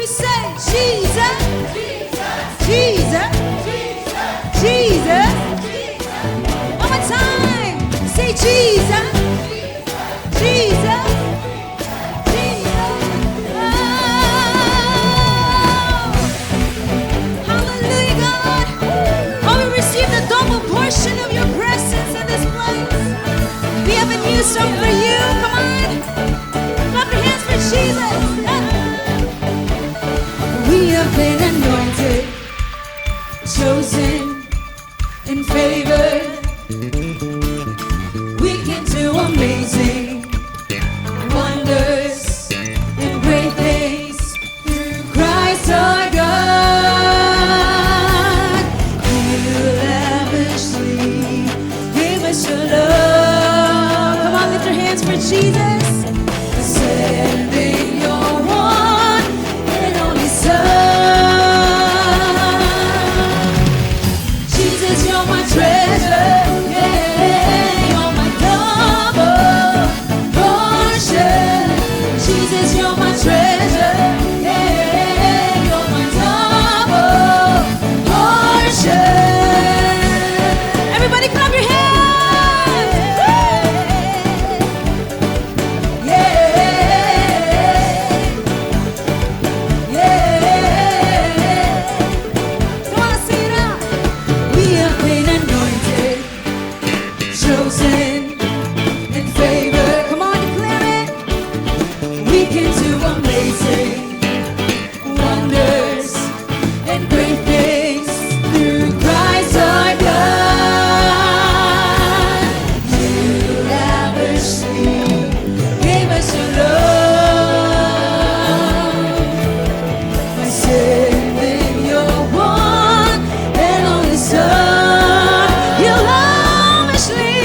say Jesus, Jesus, Jesus. One more time. Say Jesus, Jesus, Jesus. Oh, hallelujah, God. Oh, we receive the double portion of your presence in this place. We have a new song for you. Come on. Clap your hands for Jesus. We have been anointed, chosen, and favored. We can do amazing wonders and great things through Christ our God. You lavishly gave us your love. Come on, lift your hands for Jesus. Sending your one and only Son. Jesus, you're my treasure. Yeah, you're my double portion. Jesus, you're my treasure. Yeah, you're my double portion. Everybody clap your hands. Chosen and favored. Come on, declare it. We can do amazing wonders and great things through Christ our God. You lavishly gave us your love by sending your one and only Son. You lavishly.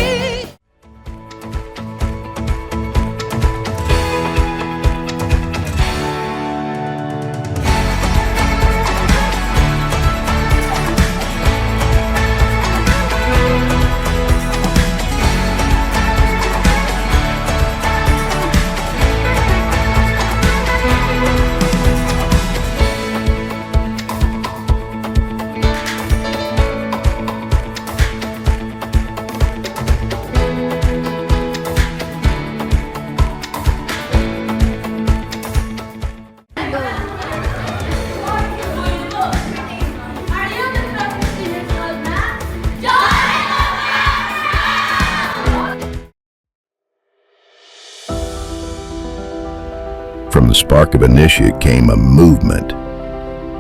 From the spark of Initiate came a movement,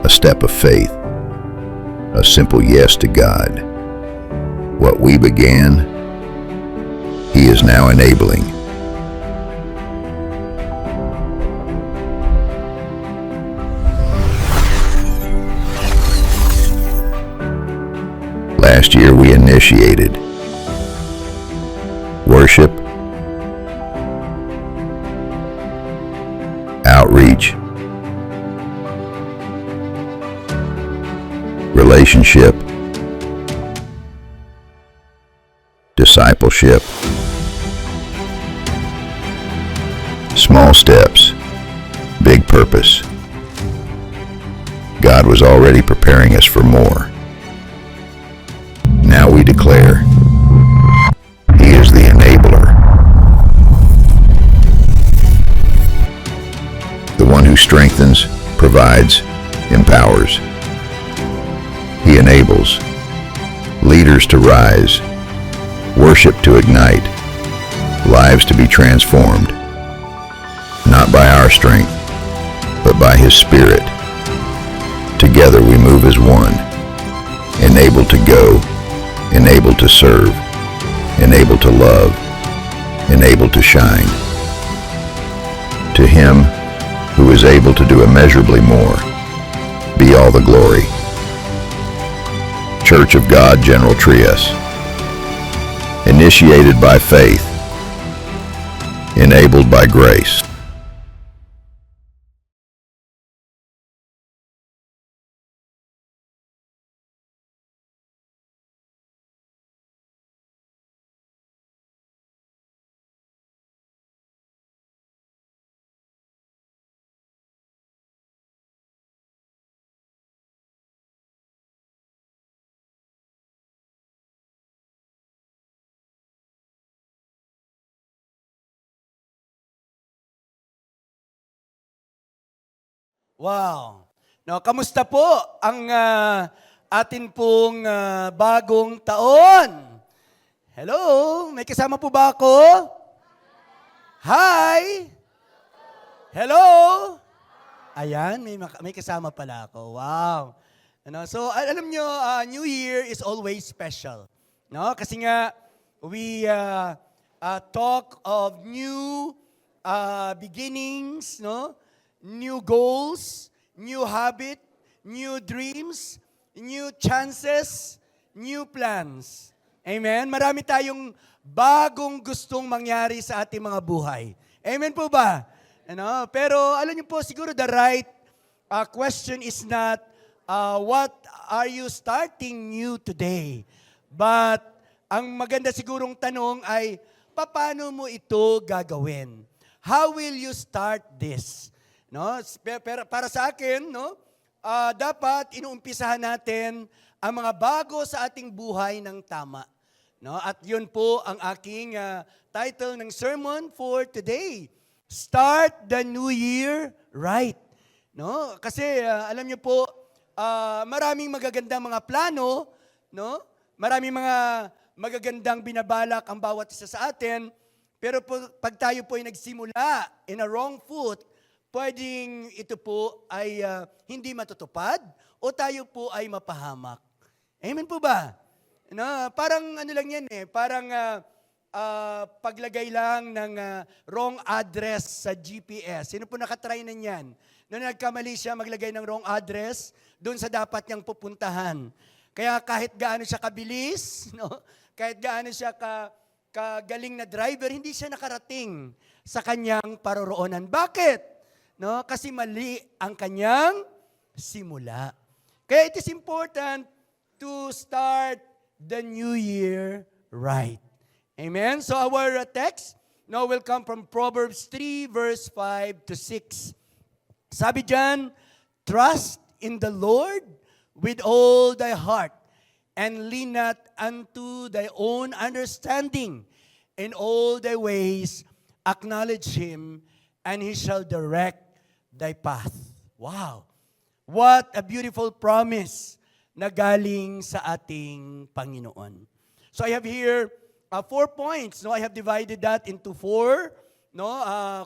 a step of faith, a simple yes to God. What we began, He is now enabling. Last year we initiated worship, outreach, relationship, discipleship, small steps, big purpose. God was already preparing us for more. Now we declare, He is the enabler, the one who strengthens, provides, empowers. He enables leaders to rise, worship to ignite, lives to be transformed, not by our strength, but by His Spirit. Together we move as one, enabled to go, enabled to serve, enabled to love, enabled to shine. To Him who is able to do immeasurably more, be all the glory. Church of God General Trias, initiated by faith, enabled by grace. Wow. No, kamusta po ang atin pong bagong taon? Hello, may kasama po ba ako? Hi. Hello. Ayan, may kasama pala ako. Wow. Ano, so alam nyo, New Year is always special. No, kasi nga we talk of new beginnings, no? New goals, new habit, new dreams, new chances, new plans. Amen? Marami tayong bagong gustong mangyari sa ating mga buhay. Amen po ba? Ano? Pero alam niyo po, siguro the right question is not what are you starting new today? But ang maganda sigurong tanong ay, paano mo ito gagawin? How will you start this? No? Pero para sa akin, no, dapat inuumpisahan natin ang mga bago sa ating buhay ng tama. No? At yun po ang aking title ng sermon for today. Start the new year right. No? Kasi alam niyo po, maraming magagandang mga plano, no? Maraming mga magagandang binabalak ang bawat isa sa atin, pero pag tayo po ay nagsimula in a wrong foot, pwedeng ito po ay hindi matutupad o tayo po ay mapahamak. Amen po ba? No, parang ano lang yan parang paglagay lang ng wrong address sa GPS. Sino po nakatry na yan? Noong nagkamali siya maglagay ng wrong address doon sa dapat niyang pupuntahan. Kaya kahit gaano siya kabilis, no? Kahit gaano siya kagaling na driver, hindi siya nakarating sa kanyang paroroonan. Bakit? No? Kasi mali ang kanyang simula. Kaya it is important to start the new year right. Amen? So our text now will come from Proverbs 3 verse 5 to 6. Sabi diyan, trust in the Lord with all thy heart, and lean not unto thy own understanding. In all thy ways acknowledge Him, and He shall direct thy path. Wow! What a beautiful promise na galing sa ating Panginoon. So I have here 4 points. No, I have divided that into 4. No,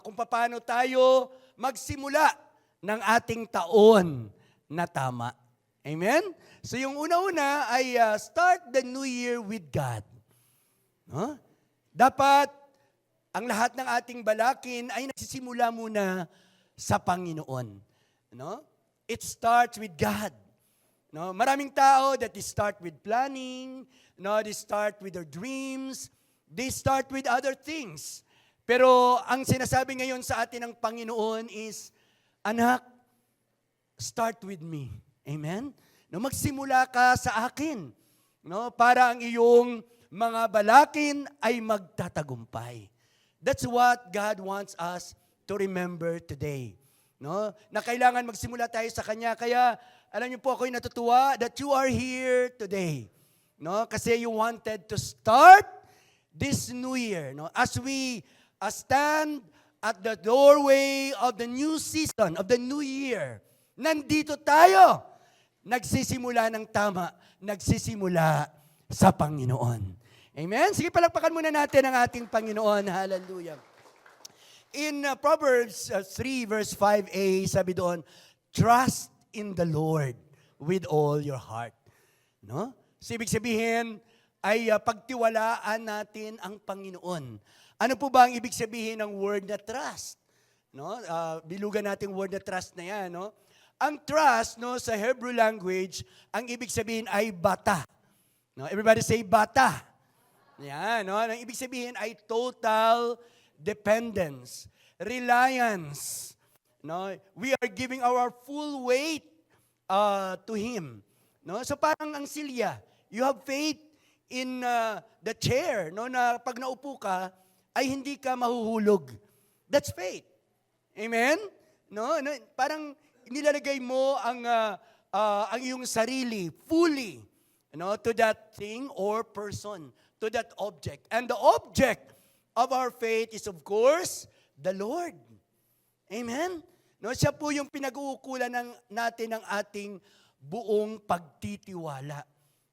kung paano tayo magsimula ng ating taon na tama. Amen? So yung una-una ay start the new year with God. No? Dapat ang lahat ng ating balakin ay nagsisimula muna sa Panginoon. No? It starts with God. No? Maraming tao that they start with planning, no? They start with their dreams, they start with other things. Pero ang sinasabi ngayon sa atin ng Panginoon is, anak, start with me. Amen? No, magsimula ka sa akin. No, para ang iyong mga balakin ay magtatagumpay. That's what God wants us to remember today. No, na kailangan magsimula tayo sa Kanya. Kaya, alam niyo po, ako'y natutuwa that you are here today. No, kasi you wanted to start this new year. No, as we stand at the doorway of the new season, of the new year, nandito tayo. Nagsisimula ng tama, nagsisimula sa Panginoon. Amen? Sige, palakpakan muna natin ang ating Panginoon. Hallelujah. In Proverbs 3 verse 5a, sabi doon, trust in the Lord with all your heart. No? So, ibig sabihin ay pagtiwalaan natin ang Panginoon. Ano po ba ang ibig sabihin ng word na trust? No? Bilugan natin word na trust na yan, no? Ang trust, no, sa Hebrew language, ang ibig sabihin ay bata. No, everybody say bata. Yan, no? Ang ibig sabihin ay total dependence, reliance. No? We are giving our full weight to Him. No? So parang ang silya, you have faith in the chair, no, na pag naupo ka, ay hindi ka mahuhulog. That's faith. Amen? No? Parang nilalagay mo ang iyong sarili fully, to that thing or person, to that object. And the object of our faith is, of course, the Lord. Amen? No, siya po yung pinag-uukulan natin ng ating buong pagtitiwala.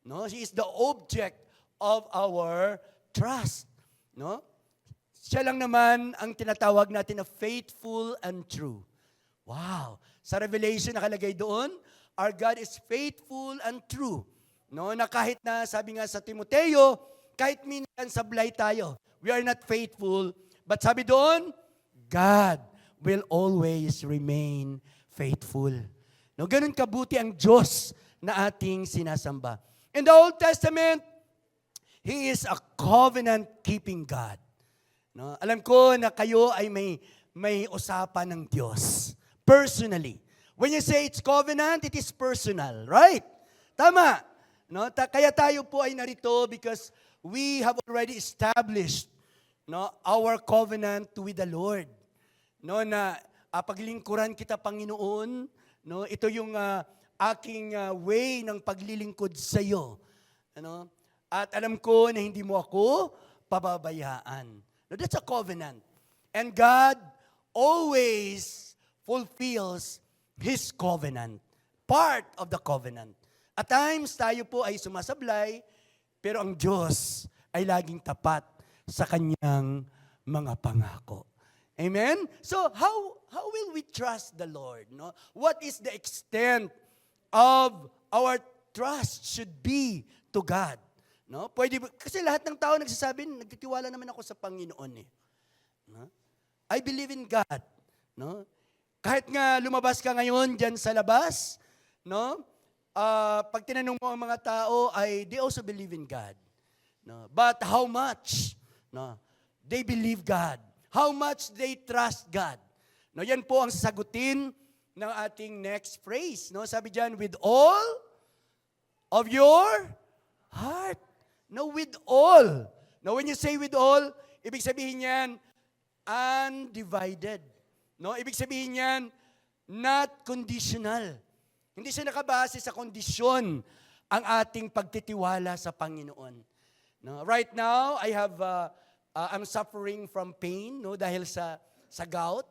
No, she is the object of our trust. No? Siya lang naman ang tinatawag natin na faithful and true. Wow! Sa Revelation nakalagay doon, our God is faithful and true. No, na kahit na sabi nga sa Timoteo, kahit minsan sablay tayo, we are not faithful, but sabi doon, God will always remain faithful. No, ganun kabuti ang Diyos na ating sinasamba. In the Old Testament, He is a covenant-keeping God. No, alam ko na kayo ay may usapan ng Diyos. Personally. When you say it's covenant, it is personal, right? Tama. No, kaya tayo po ay narito because we have already established our covenant with the Lord. No, na paglingkuran kita, Panginoon, no, ito yung aking way ng paglilingkod sa iyo. Ano? At alam ko na hindi mo ako pababayaan. No, that's a covenant. And God always fulfills His covenant. Part of the covenant. At times, tayo po ay sumasablay, pero ang Diyos ay laging tapat sa Kanyang mga pangako. Amen? So, how will we trust the Lord? No? What is the extent of our trust should be to God? No? Pwede, kasi lahat ng tao nagsasabi, nagtitiwala naman ako sa Panginoon. No? I believe in God. No? Kahit nga lumabas ka ngayon dyan sa labas, no? Pag tinanong mo ang mga tao, they also believe in God. No? But how much? No? They believe God. How much they trust God. No, yan po ang sasagutin ng ating next phrase. No? Sabi diyan, with all of your heart. No, with all. No, when you say with all, ibig sabihin yan, undivided. No, ibig sabihin yan, not conditional. Hindi siya nakabase sa kondisyon ang ating pagtitiwala sa Panginoon. No, right now, I'm suffering from pain, no, dahil sa gout.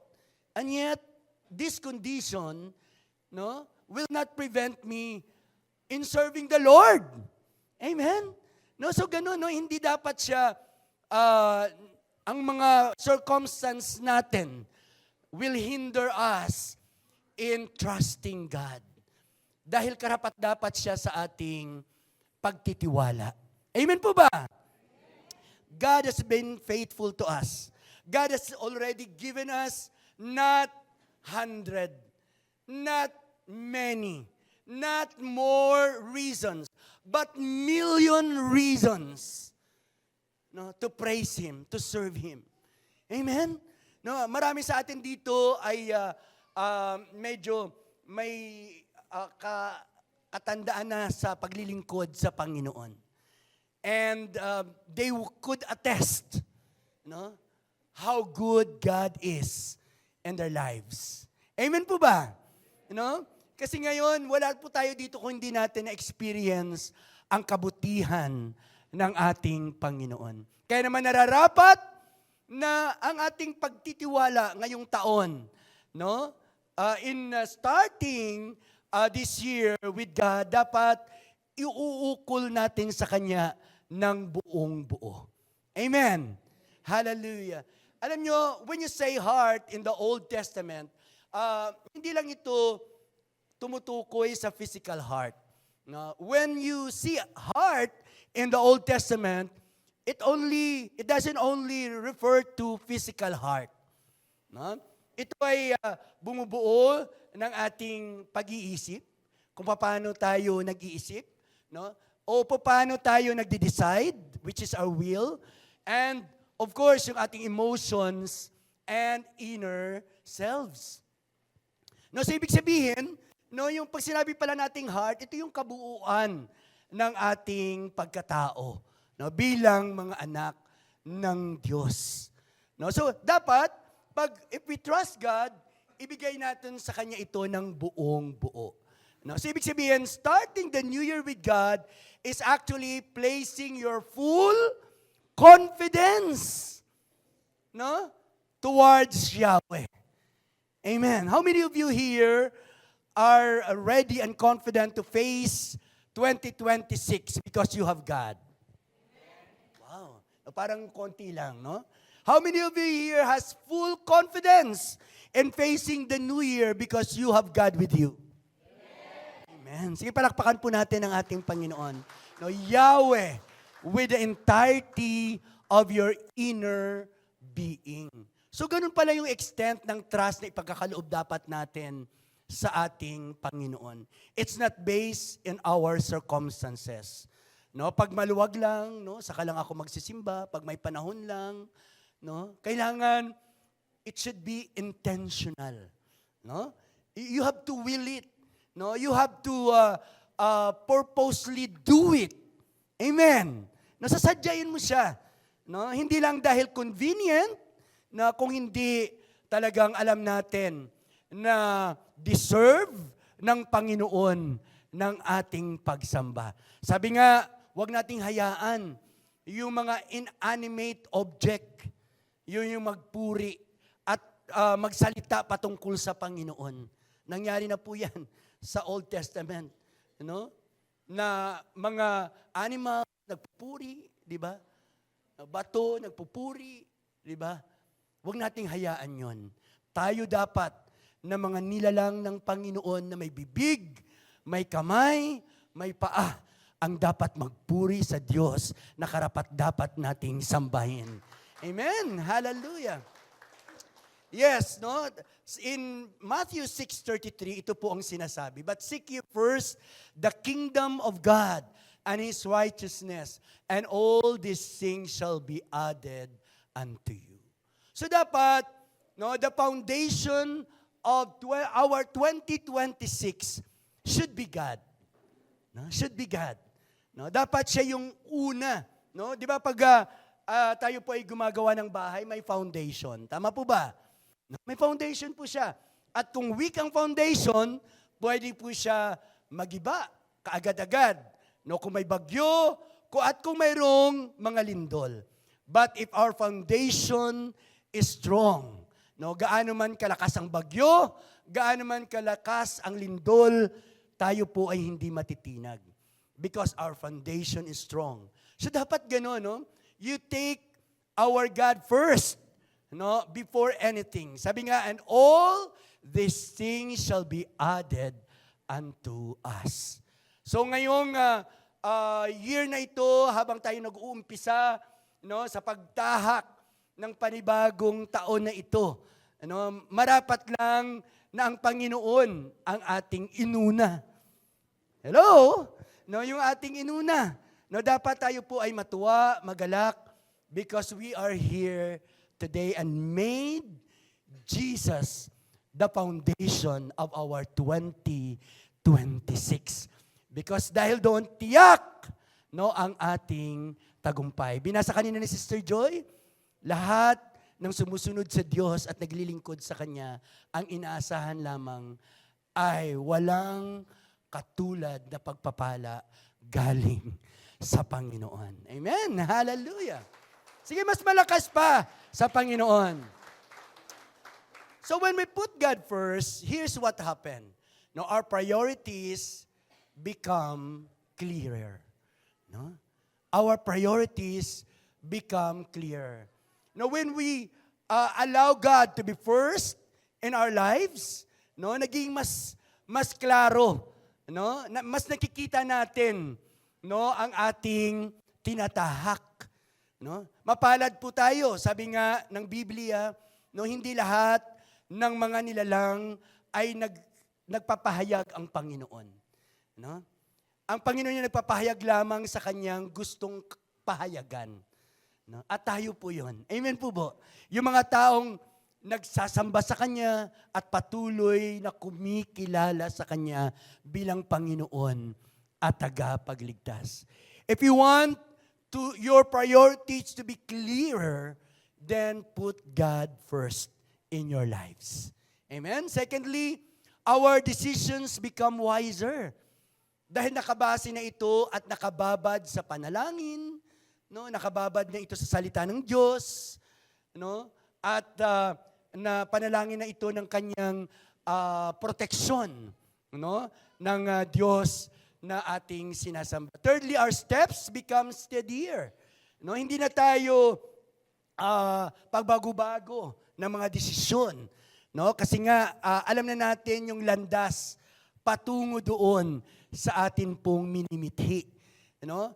And yet, this condition, no, will not prevent me in serving the Lord. Amen? No, so ganun, no, hindi dapat siya, ang mga circumstance natin will hinder us in trusting God. Dahil karapat-dapat siya sa ating pagtitiwala. Amen po ba? God has been faithful to us. God has already given us not 100, not many, not more reasons, but million reasons, no, to praise Him, to serve Him. Amen? No, marami sa atin dito ay medyo may katandaan na sa paglilingkod sa Panginoon. And they could attest, no, how good God is in their lives. Amen po ba? No? Kasi ngayon, wala po tayo dito kung hindi natin na-experience ang kabutihan ng ating Panginoon. Kaya naman nararapat na ang ating pagtitiwala ngayong taon, no? In starting this year with God, dapat iuukol natin sa Kanya ng buong buo. Amen. Hallelujah. Alam nyo, when you say heart in the Old Testament, hindi lang ito tumutukoy sa physical heart. No? When you see heart in the Old Testament, it doesn't only refer to physical heart. No? Ito ay bumubuo ng ating pag-iisip, kung paano tayo nag-iisip, no? O paano tayo nagde-decide, which is our will, and of course, yung ating emotions and inner selves. No, so ibig sabihin, no, yung pag sinabi pala nating heart, ito yung kabuuan ng ating pagkatao, no, bilang mga anak ng Diyos. No, so dapat if we trust God, ibigay natin sa Kanya ito ng buong buo. No, so ibig sabihin, starting the new year with God is actually placing your full confidence, no, towards Yahweh. Amen. How many of you here are ready and confident to face 2026 because you have God? Wow. Parang konti lang, no? How many of you here has full confidence in facing the new year because you have God with you? Amen. Sige, palakpakan po natin ang ating Panginoon. No, Yahweh, with the entirety of your inner being. So, ganun pala yung extent ng trust na ipagkakaloob dapat natin sa ating Panginoon. It's not based in our circumstances. No, pag maluwag lang, no, saka lang ako magsisimba, pag may panahon lang, no, kailangan it should be intentional. No? You have to will it. No, you have to purposely do it. Amen. Nasasadyain mo siya. No, hindi lang dahil convenient, na kung hindi talagang alam natin na deserve ng Panginoon ng ating pagsamba. Sabi nga, huwag nating hayaan yung mga inanimate object, yun yung magpuri at magsalita patungkol sa Panginoon. Nangyari na po yan sa Old Testament. You know? Na mga animal nagpupuri, di ba? Bato nagpupuri, di ba? Huwag nating hayaan yon. Tayo dapat na mga nilalang ng Panginoon na may bibig, may kamay, may paa, ang dapat magpuri sa Diyos na karapat dapat nating sambahin. Amen. Hallelujah. Yes, no? In Matthew 6:33, ito po ang sinasabi. But seek ye first the kingdom of God and His righteousness, and all these things shall be added unto you. So dapat, no, the foundation of our 2026 should be God. No? Should be God. No? Dapat siya yung una. No? Di ba pag tayo po ay gumagawa ng bahay, may foundation. Tama po ba? No? May foundation po siya. At kung weak ang foundation, pwede po siya magiba kaagad-agad. No? Kung may bagyo, at kung mayroong mga lindol. But if our foundation is strong, no, gaano man kalakas ang bagyo, gaano man kalakas ang lindol, tayo po ay hindi matitinag. Because our foundation is strong. So dapat gano'n, no? You take our God first, no, before anything. Sabi nga, and all these things shall be added unto us. So ngayong year na ito, habang tayo nag-uumpisa, no, sa pagtahak ng panibagong taon na ito, ano, marapat lang na ang Panginoon ang ating inuna. Hello? No, yung ating inuna. No, dapat tayo po ay matuwa, magalak, because we are here today and made Jesus the foundation of our 2026. Because dahil doon tiyak, no, ang ating tagumpay. Binasa kanina ni Sister Joy, lahat ng sumusunod sa Diyos at naglilingkod sa Kanya, ang inaasahan lamang ay walang katulad na pagpapala galing sa Panginoon. Amen. Hallelujah. Sige, mas malakas pa sa Panginoon. So when we put God first, here's what happened. No, our priorities become clearer. No? Our priorities become clearer. Now, when we allow God to be first in our lives, no, naging mas klaro, no, mas nakikita natin, no, ang ating tinatahak, no. Mapalad po tayo, sabi nga ng Biblia, no, hindi lahat ng mga nilalang ay nagpapahayag ang Panginoon, no. Ang Panginoon yung nagpapahayag lamang sa kanyang gustong pahayagan. No? At tayo po yun. Amen po po. Yung mga taong nagsasamba sa Kanya at patuloy na kumikilala sa Kanya bilang Panginoon at tagapagligtas. If you want your priorities to be clearer, then put God first in your lives. Amen? Secondly, our decisions become wiser. Dahil nakabase na ito at nakababad sa panalangin, no, nakababad na ito sa salita ng Diyos, no? At na panalangin na ito ng kanyang proteksyon, no? Ng Diyos na ating sinasamba. Thirdly, our steps become steadier. No, hindi na tayo pagbago-bago ng mga desisyon, no? Kasi nga alam na natin yung landas patungo doon sa atin pong minimithi, no?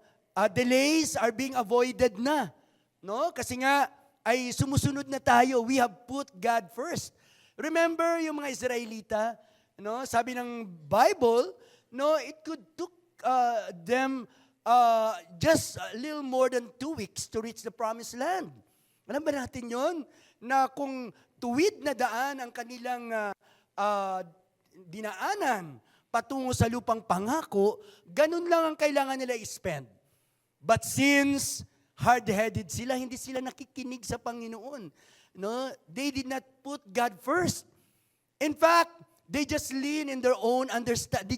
Delays are being avoided na, no? Kasi nga ay sumusunod na tayo. We have put God first. Remember yung mga Israelita, no? Sabi ng Bible, no, it could took them just a little more than 2 weeks to reach the promised land. Alam ba natin yon? Na kung tuwid na daan ang kanilang dinaanan patungo sa lupang pangako, ganun lang ang kailangan nila i-spend. But since hard-headed sila, hindi sila nakikinig sa Panginoon. No? They did not put God first. In fact, they just lean in their own understanding.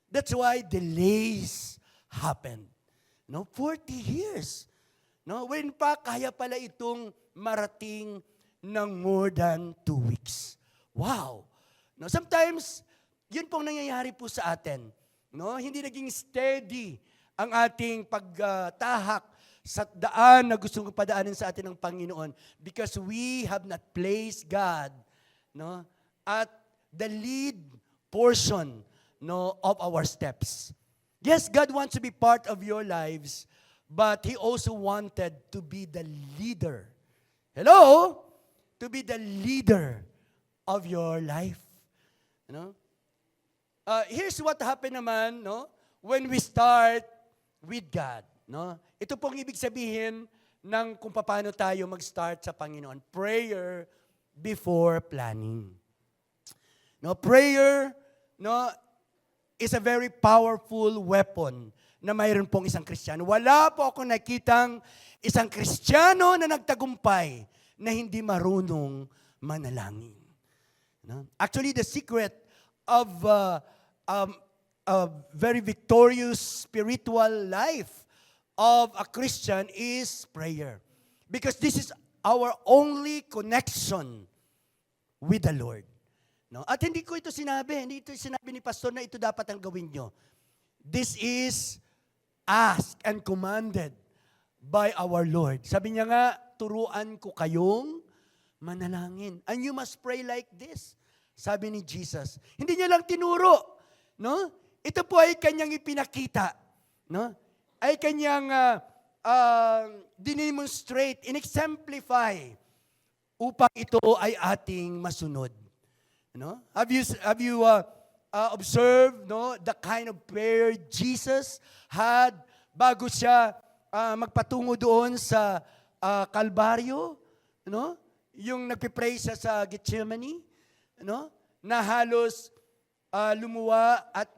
That's why delays happened. No, 40 years. No, when pa kaya pala itong marating ng more than 2 weeks. Wow. No, sometimes yun pong nangyayari po sa atin. No, hindi naging steady ang ating pagtahak sa daan na gustong padaanin sa atin ng Panginoon because we have not placed God, no, at the lead portion, no, of our steps. Yes, God wants to be part of your lives, but He also wanted to be the leader. Hello? To be the leader of your life. You know? Here's what happened naman, no, when we start with God. No? Ito pong ibig sabihin ng kung paano tayo mag-start sa Panginoon. Prayer before planning. No, prayer, no, is a very powerful weapon na mayroon pong isang Kristiyano. Wala po akong nakitang isang Kristiyano na nagtagumpay na hindi marunong manalangin. No? Actually, the secret of a very victorious spiritual life of a Christian is prayer. Because this is our only connection with the Lord. No? At hindi ko ito sinabi, hindi ito sinabi ni pastor na ito dapat ang gawin nyo. This is asked and commanded by our Lord. Sabi niya nga, turuan ko kayong manalangin. And you must pray like this. Sabi ni Jesus. Hindi niya lang tinuro. No? Ito po ay kanyang ipinakita. No? Ay kanyang dinemonstrate, in-exemplify upang ito ay ating masunod. No? Have you observed, no, the kind of prayer Jesus had bago siya magpatungo doon sa Kalbaryo, no? Yung nagpe-pray siya sa Gethsemane, no? Na halos lumuwa at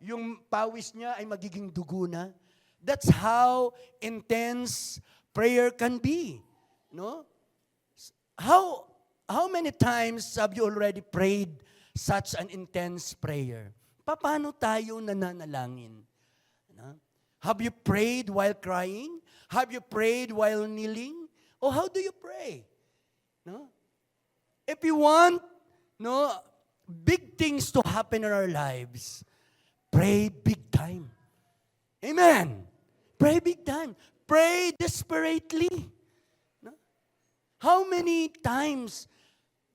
yung pawis niya ay magiging dugo na. That's how intense prayer can be, no? How many times have you already prayed such an intense prayer? Paano tayo nananalangin? No? Have you prayed while crying? Have you prayed while kneeling? Or how do you pray? No? If you want, no, big things to happen in our lives, pray big time. Amen. Pray big time. Pray desperately. No? How many times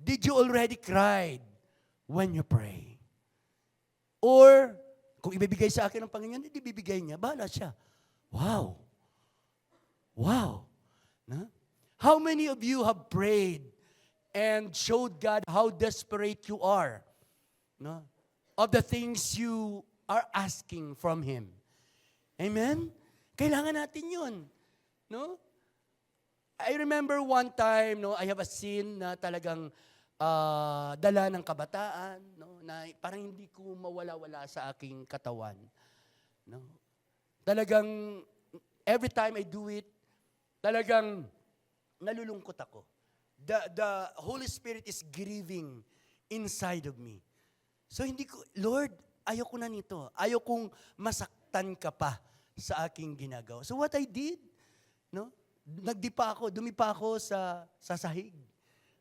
did you already cried when you pray? Or, kung ibibigay sa akin ng Panginoon, hindi bibigay niya. Bahala siya. Wow. Wow. No? How many of you have prayed and showed God how desperate you are, no, of the things you are asking from Him? Amen? Kailangan natin yun. No? I remember one time, no, I have a scene na talagang dala ng kabataan, no, na parang hindi ko mawala-wala sa aking katawan. No? Talagang, every time I do it, talagang nalulungkot ako. The Holy Spirit is grieving inside of me. So hindi ko, Lord, ayoko na nito. Ayokong masaktan ka pa sa aking ginagawa. So what I did, no? dumipa ako sa sahig.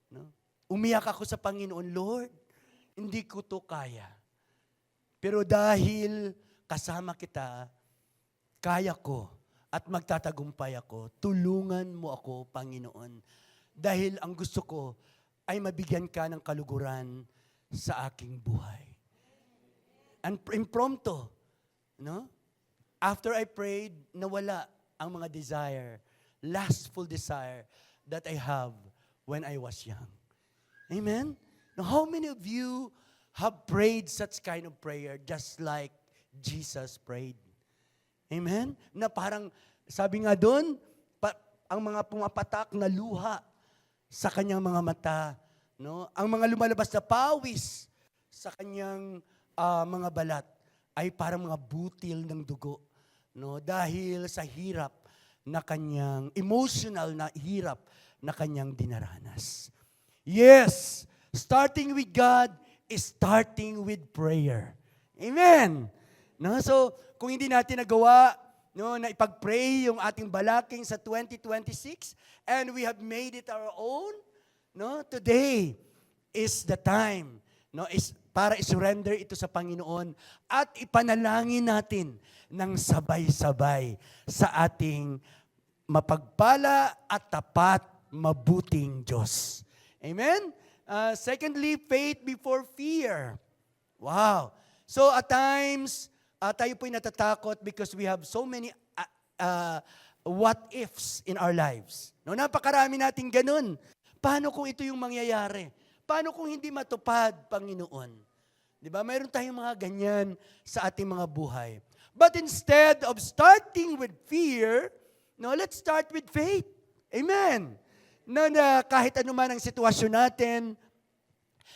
No? Umiyak ako sa Panginoon, Lord, hindi ko to kaya. Pero dahil kasama kita, kaya ko at magtatagumpay ako. Tulungan mo ako, Panginoon. Dahil ang gusto ko ay mabigyan ka ng kaluguran sa aking buhay. And impromptu, no? After I prayed, nawala ang mga desire, lustful desire that I have when I was young. Amen? Now, how many of you have prayed such kind of prayer just like Jesus prayed? Amen? Na parang, sabi nga doon, ang mga pumapatak na luha sa kanyang mga mata, no? Ang mga lumalabas na pawis sa kanyang mga balat ay parang mga butil ng dugo, no? Dahil sa hirap na kanyang, emotional na hirap na kanyang dinaranas. Yes, starting with God is starting with prayer. Amen. No, so kung hindi natin nagawa, no, na ipag-pray yung ating balakang sa 2026 and we have made it our own, no, today is the time, no, is para isurrender ito sa Panginoon at ipanalangin natin ng sabay-sabay sa ating mapagpala at tapat mabuting Diyos. Amen? Secondly, faith before fear. Wow. So at times, tayo po'y natatakot because we have so many what-ifs in our lives. No, napakarami nating ganun. Paano kung ito yung mangyayari? Paano kung hindi matupad, Panginoon? Di ba? Mayroon tayong mga ganyan sa ating mga buhay. But instead of starting with fear, no, let's start with faith. Amen. Na kahit anuman ang sitwasyon natin,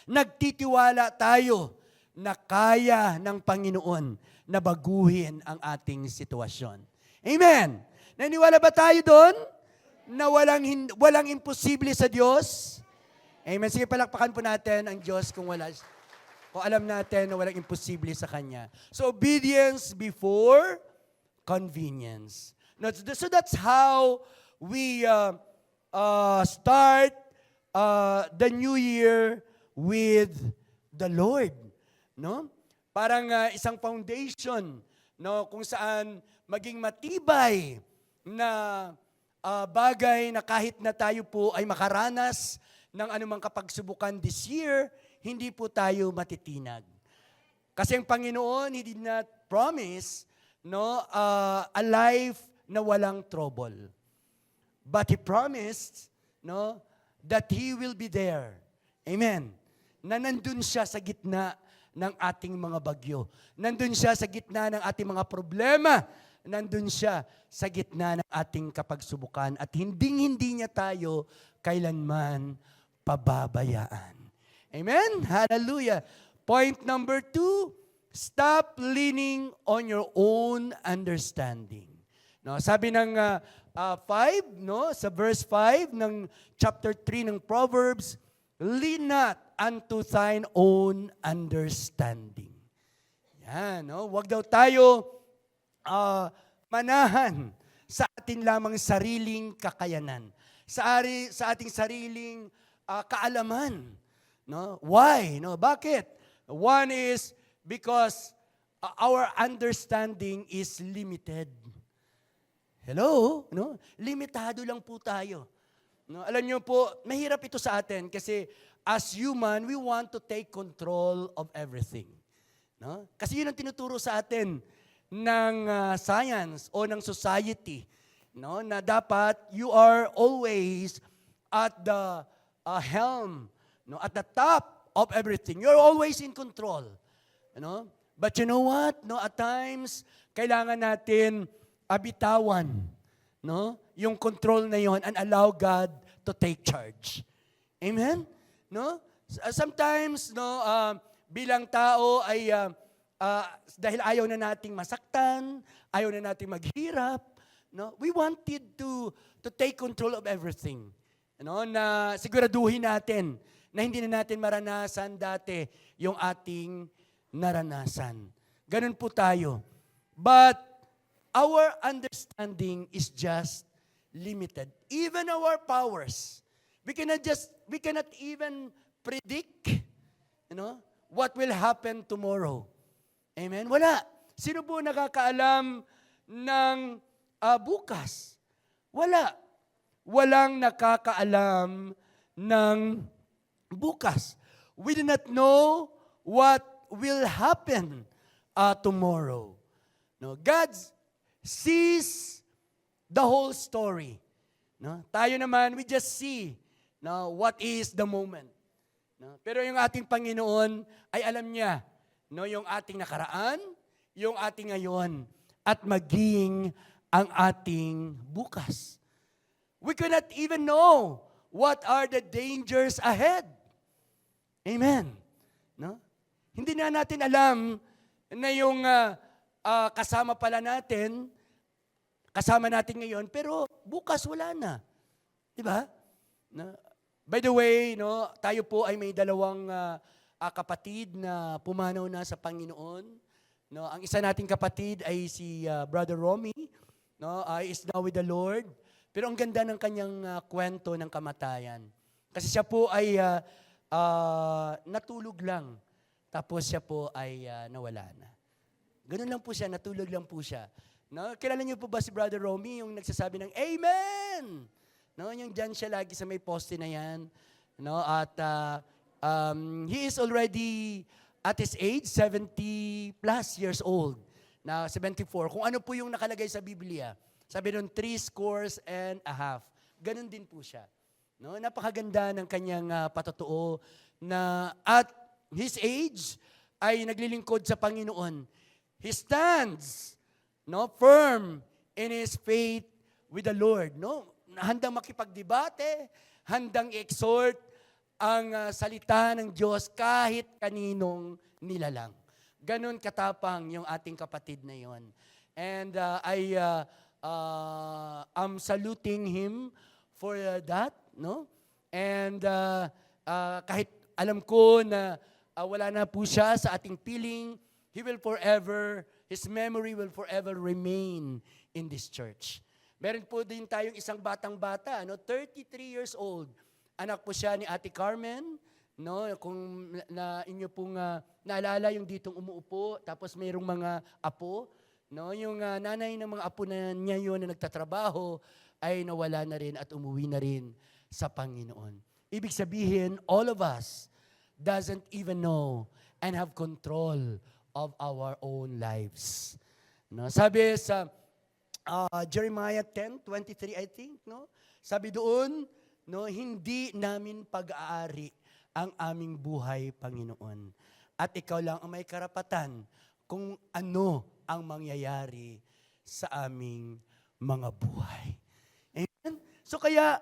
nagtitiwala tayo na kaya ng Panginoon na baguhin ang ating sitwasyon. Amen. Naniwala ba tayo doon? Na walang imposible sa Diyos? Amen. Sige, palakpakan po natin ang Diyos kung alam natin na walang imposible sa Kanya. So, obedience before convenience. So that's how we start the new year with the Lord, no? Parang isang foundation, no, kung saan maging matibay na bagay na kahit na tayo po ay makaranas ng anumang kapagsubukan this year, hindi po tayo matitinag. Kasi ang Panginoon, He did not promise, no, a life na walang trouble. But He promised, no, that He will be there. Amen. Na nandun siya sa gitna ng ating mga bagyo. Nandun siya sa gitna ng ating mga problema. Nandun siya sa gitna ng ating kapagsubukan. At hindi niya tayo kailanman pababayaan. Amen? Hallelujah. Point number 2, stop leaning on your own understanding. No, sabi ng 5, no, sa verse 5 ng chapter 3 ng Proverbs, lean not unto thine own understanding. Yan, no? Huwag daw tayo manahan sa ating lamang sariling kakayanan, sa ating sariling kaalaman. No? Why? No? Bakit? One is because our understanding is limited. Hello? No? Limitado lang po tayo. No? Alam niyo po, mahirap ito sa atin kasi as human, we want to take control of everything. No? Kasi yun ang tinuturo sa atin ng science o ng society. No? Na dapat you are always at the helm, no? At the top of everything. You're always in control. No? But you know what? No? At times, kailangan natin bitawan, no? Yung control na yon and allow God to take charge. Amen? No? Sometimes, no, bilang tao ay dahil ayaw na nating masaktan, ayaw na nating maghirap, no? We wanted to take control of everything. No? Na siguraduhin natin na hindi na natin maranasan dati yung ating naranasan. Ganun po tayo. But our understanding is just limited. Even our powers. We cannot even predict, what will happen tomorrow. Amen? Wala. Sino po nakakaalam ng bukas? Wala. Walang nakakaalam ng bukas. We do not know what will happen tomorrow. No, God sees the whole story. No? Tayo naman, we just see what is the moment. No? Pero yung ating Panginoon ay alam niya yung ating nakaraan, yung ating ngayon, at maging ang ating bukas. We cannot even know what are the dangers ahead. Amen. No? Hindi na natin alam na yung kasama natin ngayon, pero bukas wala na. Diba? No? By the way, tayo po ay may dalawang kapatid na pumanaw na sa Panginoon. No? Ang isa nating kapatid ay si Brother Romy, is now with the Lord. Pero ang ganda ng kanyang kwento ng kamatayan. Kasi siya po ay natulog lang. Tapos siya po ay nawala na. Ganun lang po siya, natulog lang po siya. No? Kilala niyo po ba si Brother Romy, yung nagsasabi ng Amen? Yung dyan siya lagi sa may poste na yan. At he is already at his age, 70 plus years old. Na 74. Kung ano po yung nakalagay sa Biblia. Sabi nun, 70 and a half. Ganun din po siya. Napakaganda ng kanyang patotoo na at his age ay naglilingkod sa Panginoon. He stands firm in his faith with the Lord. Handang makipagdebate, handang i-exhort ang salita ng Diyos kahit kaninong nilalang. Ganon katapang yung ating kapatid na yon. And I'm saluting him for that. And kahit alam ko na wala na po siya sa ating piling, his memory will forever remain in this church. Meron po din tayong isang batang-bata, 33 years old. Anak po siya ni Ate Carmen, kung inyo pong naalala yung ditong umuupo, tapos mayroong mga apo, yung nanay ng mga apo na niya yun na nagtatrabaho, ay nawala na rin at umuwi na rin sa Panginoon. Ibig sabihin, all of us doesn't even know and have control of our own lives. Sabi sa Jeremiah 10:23, I think, sabi doon, hindi namin pag-aari ang aming buhay, Panginoon. At ikaw lang ang may karapatan kung ano ang mangyayari sa aming mga buhay. Amen? So kaya,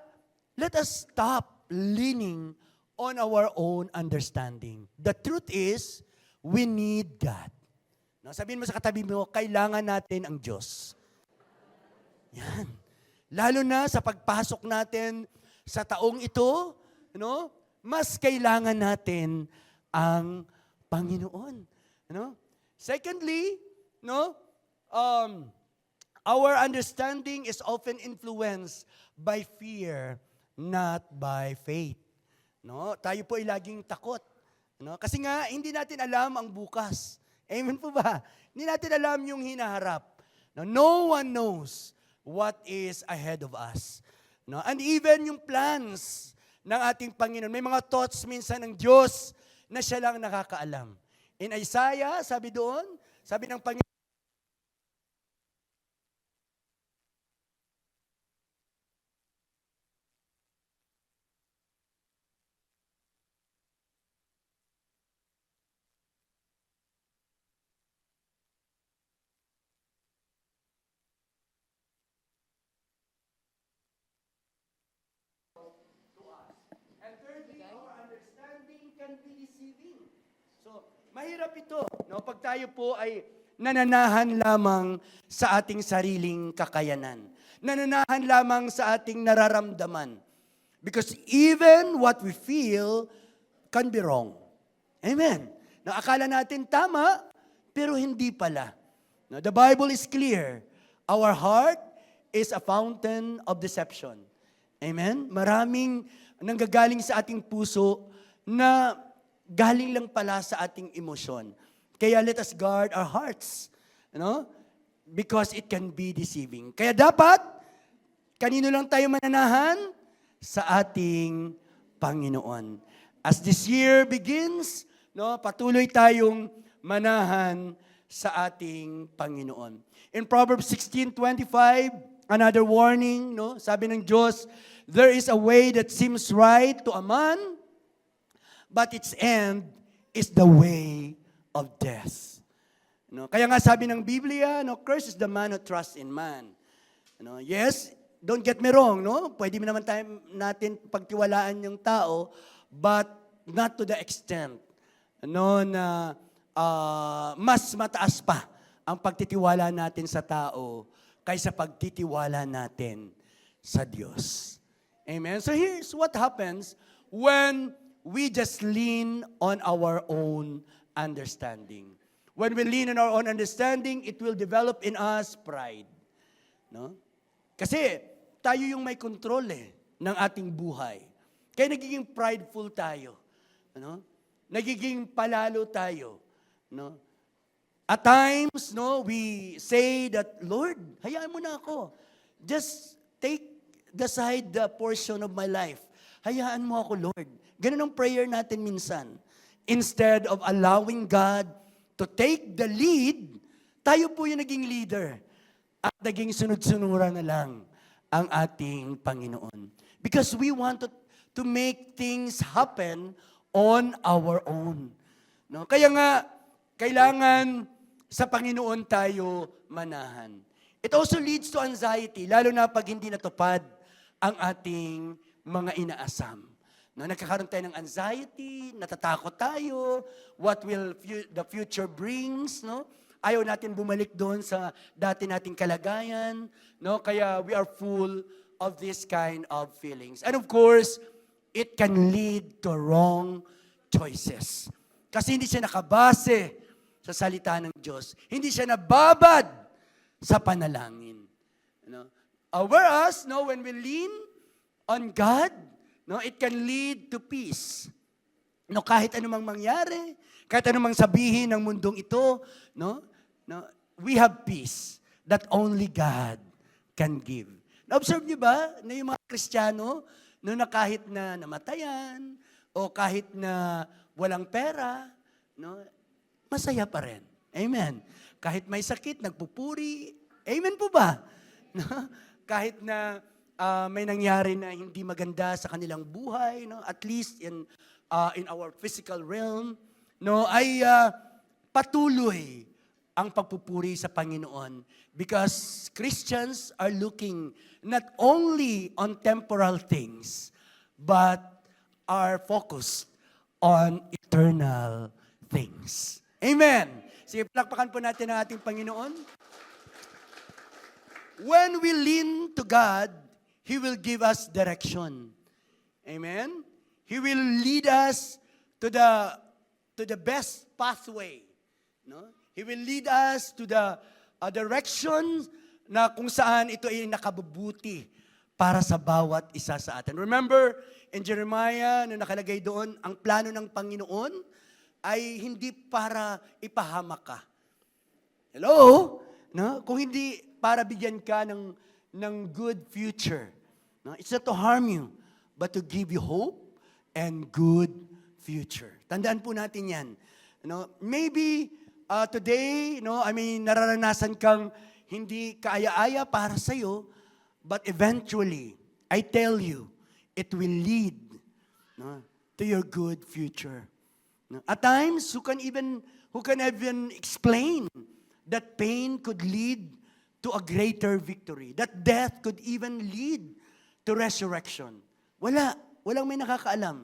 let us stop leaning on our own understanding. The truth is, we need God. Sabihin mo sa katabi mo, kailangan natin ang Diyos. Yan. Lalo na sa pagpasok natin sa taong ito, mas kailangan natin ang Panginoon. Secondly, our understanding is often influenced by fear, not by faith. Tayo po ay laging takot. Kasi nga, hindi natin alam ang bukas. Amen po ba? Hindi natin alam yung hinaharap. No one knows what is ahead of us. And even yung plans ng ating Panginoon, may mga thoughts minsan ng Diyos na siya lang nakakaalam. In Isaiah, sabi doon, sabi ng Panginoon, can be deceiving. So, mahirap ito, pag tayo po ay nananahan lamang sa ating sariling kakayanan. Nananahan lamang sa ating nararamdaman. Because even what we feel can be wrong. Amen. Akala natin tama, pero hindi pala. The Bible is clear. Our heart is a fountain of deception. Amen? Maraming nanggagaling sa ating puso na galing lang pala sa ating emosyon. Kaya let us guard our hearts. Because it can be deceiving. Kaya dapat, kanino lang tayo mananahan? Sa ating Panginoon. As this year begins, patuloy tayong manahan sa ating Panginoon. In Proverbs 16:25, another warning, sabi ng Diyos, there is a way that seems right to a man, but its end is the way of death. Kaya nga sabi ng Biblia, curse is the man who trusts in man. Yes, don't get me wrong, pwede naman natin pagtiwalaan yung tao, but not to the extent na mas mataas pa ang pagtitiwala natin sa tao kaysa pagtitiwala natin sa Diyos. Amen? So here's what happens when we just lean on our own understanding. When we lean on our own understanding, it will develop in us pride. Kasi tayo yung may kontrol ng ating buhay. Kaya nagiging prideful tayo. Nagiging palalo tayo. At times, we say that, Lord, hayaan mo na ako. Just take the portion of my life. Hayaan mo ako, Lord. Ganun ang prayer natin minsan. Instead of allowing God to take the lead, tayo po yung naging leader. At naging sunod-sunuran na lang ang ating Panginoon. Because we want to make things happen on our own. Kaya nga, kailangan sa Panginoon tayo manahan. It also leads to anxiety, lalo na pag hindi natupad ang ating mga inaasam. Nagkakaroon tayo ng anxiety, natatakot tayo, what will the future brings, Ayaw natin bumalik doon sa dati nating kalagayan, Kaya we are full of this kind of feelings. And of course, it can lead to wrong choices. Kasi hindi siya nakabase sa salita ng Diyos. Hindi siya nababad sa panalangin. Whereas, when we lean on God, it can lead to peace. Kahit anumang mangyari, kahit anumang sabihin ng mundong ito, we have peace that only God can give. Na-observe niyo ba na yung mga Kristiyano, na kahit na namatayan, o kahit na walang pera, masaya pa rin. Amen. Kahit may sakit, nagpupuri. Amen po ba? Kahit na may nangyari na hindi maganda sa kanilang buhay, at least in our physical realm, ay patuloy ang pagpupuri sa Panginoon. Because Christians are looking not only on temporal things, but are focused on eternal things. Amen. Sige, palakpakan po natin ang ating Panginoon. When we lean to God, He will give us direction. Amen? He will lead us to the best pathway. He will lead us to the direction na kung saan ito ay nakabubuti para sa bawat isa sa atin. Remember, in Jeremiah, nakalagay doon, ang plano ng Panginoon ay hindi para ipahamak ka. Hello? Kung hindi para bigyan ka ng good future. It's not to harm you, but to give you hope and good future. Tandaan po natin yan. Maybe today, nararanasan kang hindi kaaya-aya para sa'yo, but eventually, I tell you, it will lead to your good future. At times, who can even explain that pain could lead to a greater victory, that death could even lead to resurrection? Walang may nakakaalam.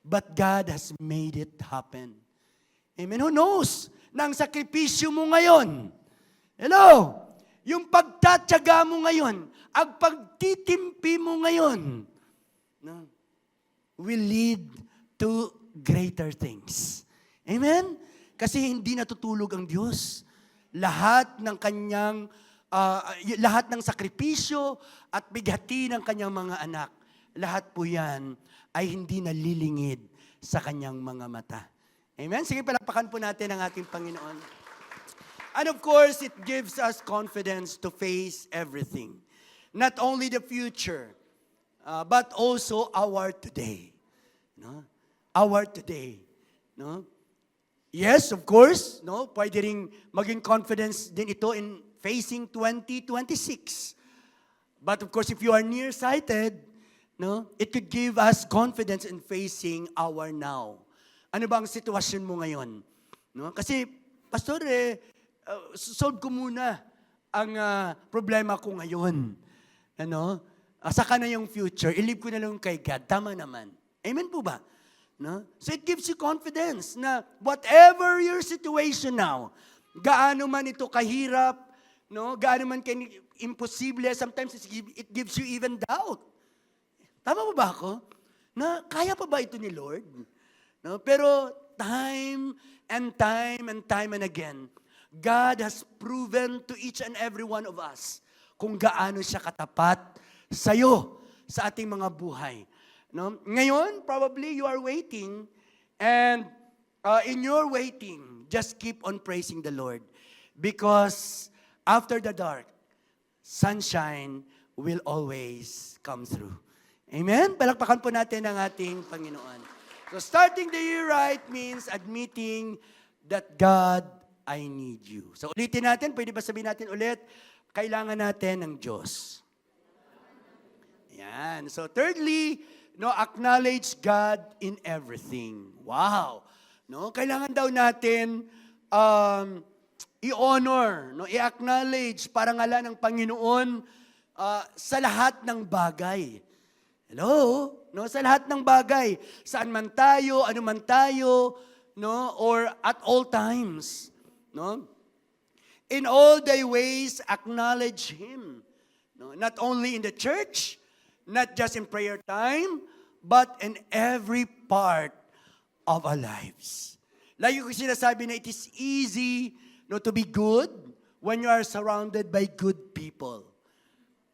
But God has made it happen. Amen. Who knows na ang sakripisyo mo ngayon, hello, yung pagtatyaga mo ngayon, ang pagtitimpi mo ngayon, will lead to greater things. Amen? Kasi hindi natutulog ang Diyos. Lahat ng kanyang lahat ng sakripisyo at bighati ng kanyang mga anak, lahat po yan ay hindi nalilingid sa kanyang mga mata. Amen? Sige, palakpakan po natin ang ating Panginoon. And of course, it gives us confidence to face everything. Not only the future, but also our today. No? Our today. No? Yes, of course, no? Pwede ring maging confidence din ito in facing 2026. But of course, if you are nearsighted, no, it could give us confidence in facing our now. Ano ba ang sitwasyon mo ngayon? No? Kasi, Pastor, solve ko muna ang problema ko ngayon. Ano? Saka na yung future, i-leave ko na lang kay God. Tama naman. Amen po ba? No? So it gives you confidence na whatever your situation now, gaano man ito kahirap, no? Gaano man imposible, sometimes it gives you even doubt. Tama ba ako? Na kaya pa ba ito ni Lord? No? Pero time and time and again, God has proven to each and every one of us kung gaano siya katapat sa'yo, sa ating mga buhay. No? Ngayon, probably you are waiting, and in your waiting, just keep on praising the Lord. Because after the dark, sunshine will always come through. Amen? Palakpakan po natin ang ating Panginoon. So starting the year right means admitting that God, I need you. So ulitin natin, pwede ba sabihin natin ulit, kailangan natin ng Diyos. Yan. So thirdly, no, acknowledge God in everything. Wow. No, kailangan daw natin i-honor, no, i-acknowledge parangalan ng Panginoon sa lahat ng bagay. Hello? No, sa lahat ng bagay. Saan man tayo, ano man tayo, no, or at all times, no? In all thy ways acknowledge him. No, not only in the church, not just in prayer time, but in every part of our lives. Lagi ko sinasabi na it is easy, no, to be good when you are surrounded by good people.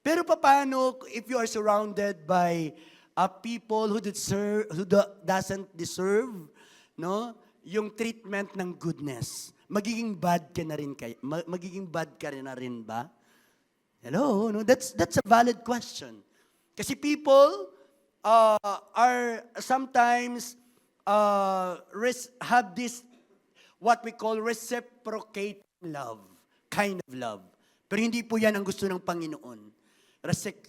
Pero paano if you are surrounded by people who doesn't deserve, no, yung treatment ng goodness? Magiging bad ka na rin ba? Hello, no, that's a valid question. Kasi people are sometimes have this what we call reciprocating love, kind of love. Pero hindi po yan ang gusto ng Panginoon.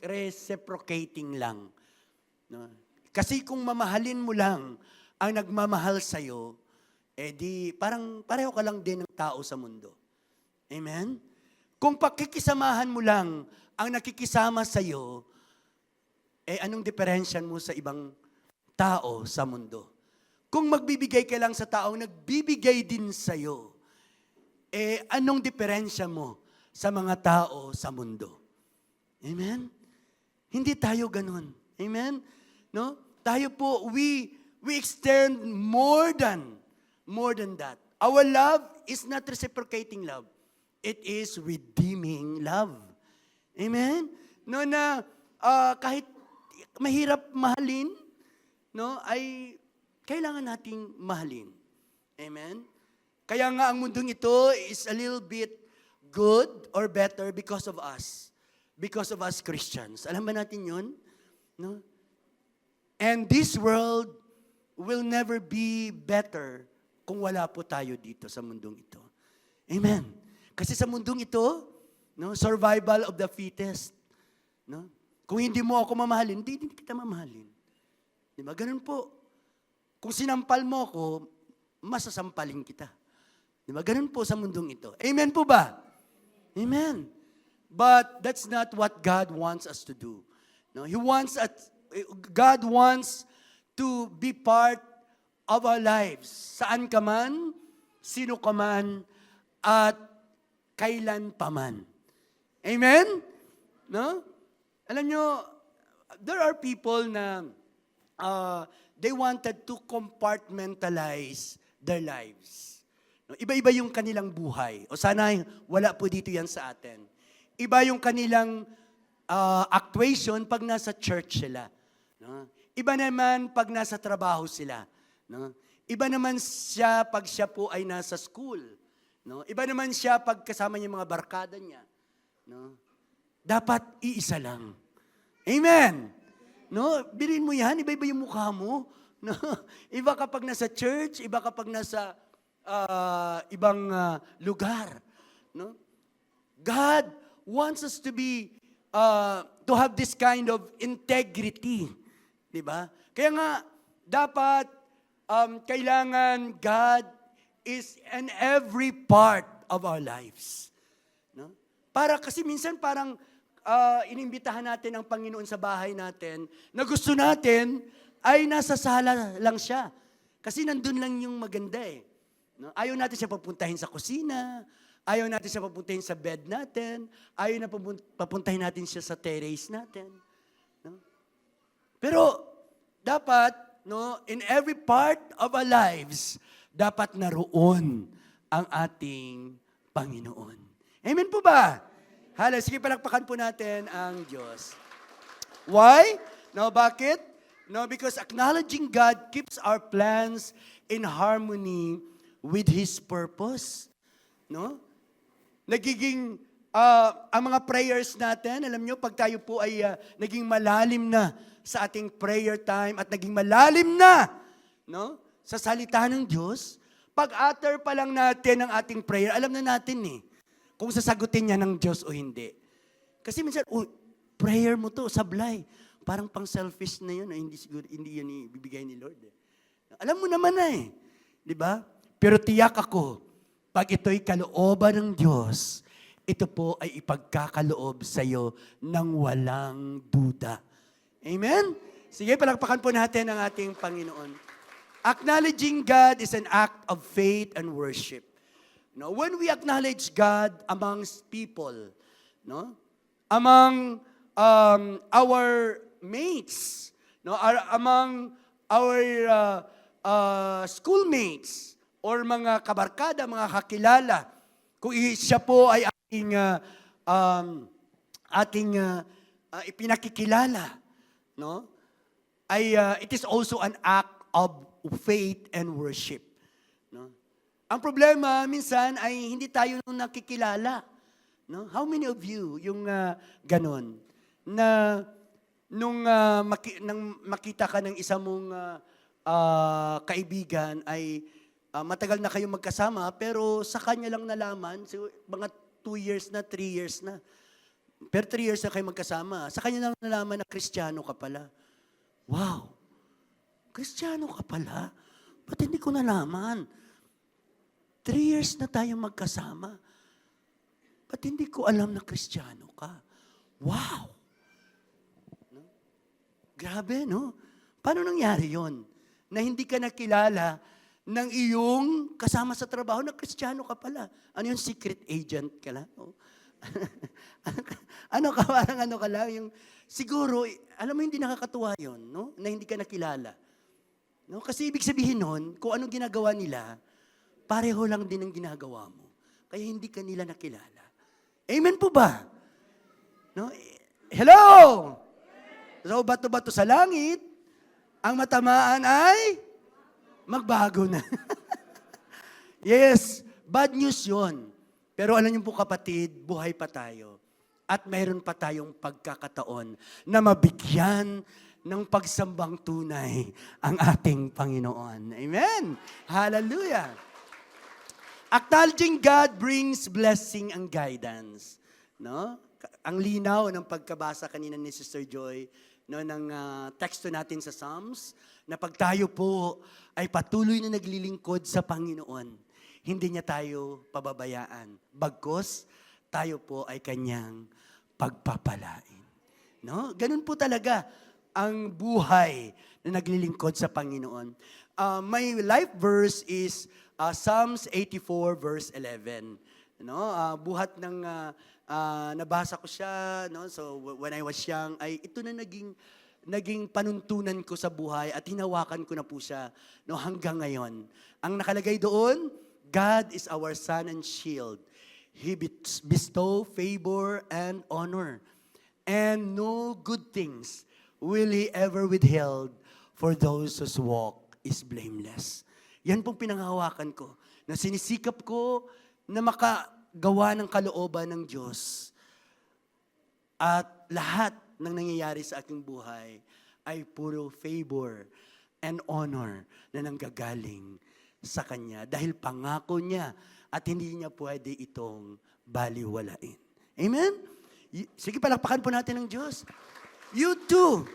Reciprocating lang. No? Kasi kung mamahalin mo lang ang nagmamahal sa'yo, di parang pareho ka lang din ng tao sa mundo. Amen? Kung pakikisamahan mo lang ang nakikisama sa'yo, anong diferensyan mo sa ibang tao sa mundo? Kung magbibigay ka lang sa taong nagbibigay din sa'yo, anong diferensya mo sa mga tao sa mundo? Amen? Hindi tayo ganun. Amen? No? Tayo po, we extend more than that. Our love is not reciprocating love. It is redeeming love. Amen? No, na kahit mahirap mahalin, no, ay kailangan nating mahalin. Amen? Kaya nga ang mundong ito is a little bit good or better because of us. Because of us Christians. Alam ba natin yun? No? And this world will never be better kung wala po tayo dito sa mundong ito. Amen? Kasi sa mundong ito, no, survival of the fittest. No? Kung hindi mo ako mamahalin, hindi kita mamahalin. Di ba? Ganun po. Kung sinampal mo ako, masasampalin kita. Di ba? Ganun po sa mundong ito. Amen po ba? Amen. But that's not what God wants us to do. No, God wants to be part of our lives. Saan ka man, sino ka man, at kailan pa man. Amen? No? Alam nyo, there are people na they wanted to compartmentalize their lives. No? Iba-iba yung kanilang buhay. O sana wala po dito yan sa atin. Iba yung kanilang actuation pag nasa church sila. No? Iba naman pag nasa trabaho sila. No? Iba naman siya pag siya po ay nasa school. No? Iba naman siya pag kasama niya mga barkada niya. No? Dapat iisa lang. Amen! No? Bilhin mo yan, iba-iba yung mukha mo. No? Iba kapag nasa church, iba kapag nasa ibang lugar. No? God wants us to be, to have this kind of integrity. Diba? Kaya nga, dapat, kailangan God is in every part of our lives. No? Para kasi minsan parang inimbitahan natin ang Panginoon sa bahay natin na gusto natin ay nasa sala lang siya. Kasi nandun lang yung maganda eh. No? Ayaw natin siya papuntahin sa kusina, ayaw natin siya papuntahin sa bed natin, ayaw na papuntahin natin siya sa terrace natin. No? Pero dapat, no, in every part of our lives, dapat naroon ang ating Panginoon. Amen po ba? Hala, sige palakpakan po natin ang Diyos. Why? No, bakit? No, because acknowledging God keeps our plans in harmony with His purpose. No? Nagiging, ang mga prayers natin, alam nyo, pag tayo po ay naging malalim na sa ating prayer time at naging malalim na, no, sa salita ng Diyos, pag-utter pa lang natin ang ating prayer, alam na natin eh, kung sasagutin niya ng Diyos o hindi. Kasi minsan, prayer mo to, sablay. Parang pang selfish na yun, hindi siguro, hindi yun ibibigay ni Lord. Eh. Alam mo naman na eh. Di ba? Pero tiyak ako, pag ito'y kalooban ng Diyos, ito po ay ipagkakaloob sa iyo ng walang duda. Amen? Sige, palakpakan po natin ang ating Panginoon. Acknowledging God is an act of faith and worship. No, when we acknowledge God amongst people, no, among our mates, no, among our schoolmates or mga kabarkada, mga kakilala, kung siya po ay ating ipinakikilala, no, ay it is also an act of faith and worship. No? Ang problema, minsan, ay hindi tayo nakikilala. No? How many of you, yung ganon, na nung makita ka ng isa mong kaibigan, ay matagal na kayong magkasama, pero sa kanya lang nalaman, so, mga 2 years na, 3 years na. Pero 3 years na kayo magkasama. Sa kanya lang nalaman na Kristiyano ka pala. Wow! Kristiyano ka pala? Ba't hindi ko nalaman? 3 years na tayong magkasama. Ba't hindi ko alam na Kristiyano ka? Wow! No? Grabe, no? Paano nangyari yon? Na hindi ka nakilala ng iyong kasama sa trabaho na Kristiyano ka pala. Ano yung secret agent ka lang? No? Ano ka, parang ano ka lang? Yung, siguro, alam mo hindi nakakatuwa yon, no? Na hindi ka nakilala. No? Kasi ibig sabihin nun, kung anong ginagawa nila, pareho lang din ang ginagawa mo. Kaya hindi ka nila nakilala. Amen po ba? No? Hello! So, bato-bato sa langit, ang matamaan ay magbago na. Yes, bad news yon. Pero alam niyo po kapatid, buhay pa tayo. At mayroon pa tayong pagkakataon na mabigyan ng pagsambang tunay ang ating Panginoon. Amen! Hallelujah! Acknowledging God brings blessing and guidance. No? Ang linaw ng pagkabasa kanina ni Sister Joy, no, ng teksto natin sa Psalms, na pag tayo po ay patuloy na naglilingkod sa Panginoon, hindi niya tayo pababayaan. Bagkus, tayo po ay kanyang pagpapalain. No? Ganun po talaga ang buhay na naglilingkod sa Panginoon. My life verse is Psalms 84 verse 11. No? Buhat ng nabasa ko siya, no? So when I was young, ay ito na naging panuntunan ko sa buhay at hinawakan ko na po siya, no, hanggang ngayon. Ang nakalagay doon, God is our sun and shield. He bestow favor and honor. And no good things will He ever withheld for those whose walk is blameless. Yan pong pinanghawakan ko, na sinisikap ko na makagawa ng kalooban ng Diyos. At lahat ng nangyayari sa aking buhay ay puro favor and honor na nanggagaling sa Kanya. Dahil pangako niya at hindi niya pwede itong baliwalain. Amen? Sige, palakpakan po natin ng Diyos. You too,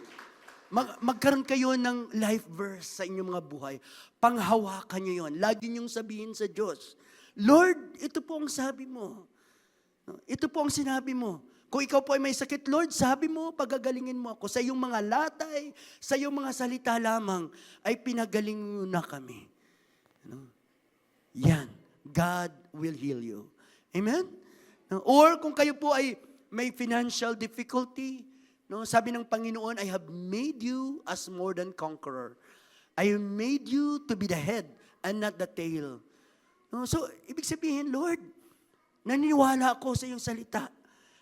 magkaroon kayo ng life verse sa inyong mga buhay. Panghawakan niyo yon. Lagi niyong sabihin sa Diyos, Lord, ito po ang sabi mo. Ito po ang sinabi mo. Kung ikaw po ay may sakit, Lord, sabi mo, pagagalingin mo ako. Sa iyong mga latay, sa iyong mga salita lamang, ay pinagaling mo na kami. Yan. God will heal you. Amen? Or kung kayo po ay may financial difficulty, sabi ng Panginoon, I have made you as more than conqueror. I have made you to be the head and not the tail. So, ibig sabihin, Lord, naniniwala ako sa iyong salita.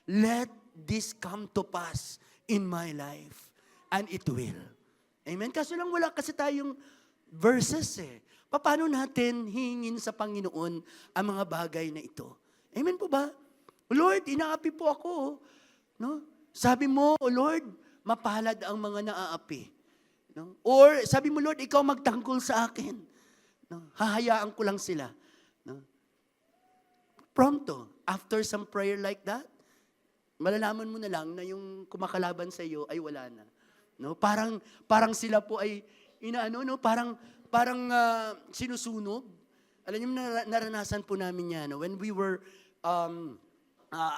Let this come to pass in my life. And it will. Amen? Kaso lang wala kasi tayong verses eh. Paano natin hingin sa Panginoon ang mga bagay na ito? Amen po ba? Lord, inaapi po ako. No? Sabi mo, Lord, mapalad ang mga naaapi. No? Or sabi mo, Lord, ikaw magtanggol sa akin. No? Hahayaan ko lang sila. No? Pronto, after some prayer like that, malalaman mo na lang na yung kumakalaban sa iyo ay wala na. No? Parang sila po ay parang sinusunog. Alam niyo, naranasan po namin yan. No? When we were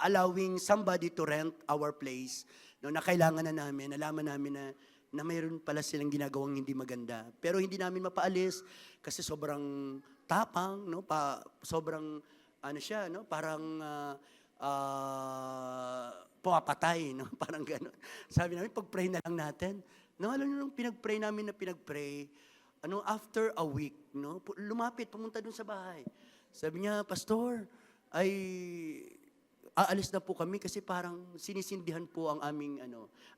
allowing somebody to rent our place, no, na kailangan na namin, nalaman namin na mayroon pala silang ginagawang hindi maganda. Pero hindi namin mapaalis kasi sobrang tapang, no? Sobrang siya, no? Parang pumapatay, no? Parang gano'n. Sabi namin, pag-pray na lang natin. No, alam niyo, nung pinag-pray namin after a week, no? Lumapit, pumunta dun sa bahay. Sabi niya, Pastor, ay aalis na po kami kasi parang sinisindihan po ang